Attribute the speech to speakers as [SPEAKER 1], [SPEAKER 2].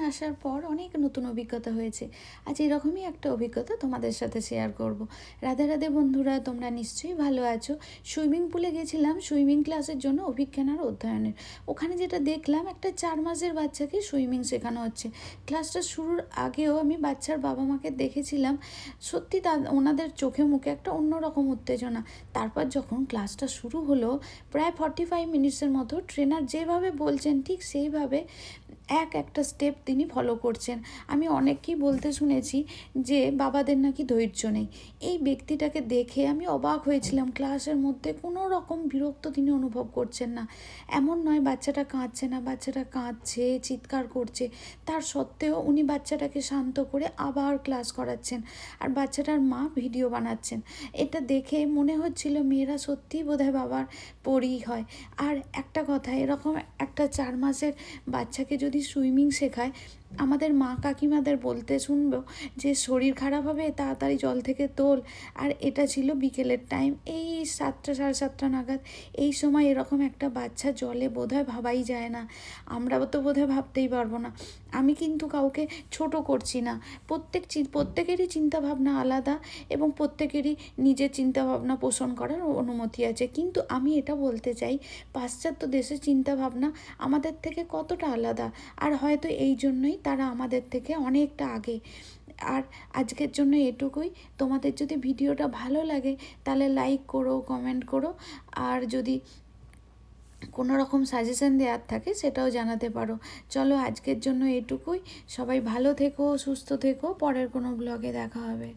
[SPEAKER 1] আসার পর অনেক নতুন অভিজ্ঞতা হয়েছে। আজ এরকমই একটা অভিজ্ঞতা তোমাদের সাথে শেয়ার করব। রাধে রাধে বন্ধুরা, তোমরা নিশ্চয়ই ভালো আছো। সুইমিং পুলে গেছিলাম সুইমিং ক্লাসের জন্য অভিজ্ঞানার অধ্যয়নের। ওখানে যেটা দেখলাম, একটা 4 মাসের বাচ্চাকে সুইমিং শেখানো হচ্ছে। ক্লাসটা শুরুর আগেও আমি বাচ্চার বাবা মাকে দেখেছিলাম, সত্যি ওনাদের চোখে মুখে একটা অন্যরকম উত্তেজনা। তারপর যখন ক্লাসটা শুরু হলো, প্রায় 45 মিনিটসের মতো ট্রেনার যেভাবে বলছেন ঠিক সেইভাবে একটা স্টেপ তিনি ফলো করছেন। আমি অনেককেই বলতে শুনেছি যে বাবাদের নাকি ধৈর্য নেই। এই ব্যক্তিটাকে দেখে আমি অবাক হয়েছিলাম। ক্লাসের মধ্যে কোনো রকম বিরক্ত তিনি অনুভব করছেন না। এমন নয় বাচ্চাটা কাঁদছে না, বাচ্চাটা কাঁদছে, চিৎকার করছে, তার সত্ত্বেও উনি বাচ্চাটাকে শান্ত করে আবার ক্লাস করাচ্ছেন। আর বাচ্চাটার মা ভিডিও বানাচ্ছেন। এটা দেখে মনে হচ্ছিল মেয়েরা সত্যিই বোধহয় বাবার পরই হয়। আর একটা কথা, এরকম একটা 4 মাসের বাচ্চাকে যদি সুইমিং শেখায়, আমাদের মা কাকিমাদের বলতে শুনবো যে শরীর খারাপ হবে, তাড়াতাড়ি জল থেকে তোল। আর এটা ছিল বিকেলের টাইম, এই 7টা 7:30 নাগাদ। এই সময় এরকম একটা বাচ্চা জলে বোধহয় ভাবাই যায় না। আমরাও তো বোধহয় ভাবতেই পারবো না। আমি কিন্তু কাউকে ছোট করছি না। প্রত্যেকেরই চিন্তাভাবনা আলাদা এবং প্রত্যেকেরই নিজের চিন্তাভাবনা পোষণ করার অনুমতি আছে। কিন্তু আমি এটা বলতে চাই, পাশ্চাত্য দেশের চিন্তাভাবনা আমাদের থেকে কতটা আলাদা। আর হয়তো এই জন্যই তারা আমাদের থেকে অনেকটা আগে। আর আজকের জন্য এটুকুই। তোমাদের যদি ভিডিওটা ভালো লাগে তাহলে লাইক করো, কমেন্ট করো। আর যদি কোনো রকম সাজেশন দেওয়ার থাকে সেটাও জানাতে পারো। চলো আজকের জন্য এটুকুই। সবাই ভালো থেকো, সুস্থ থেকো। পরের কোনো ব্লগে দেখা হবে।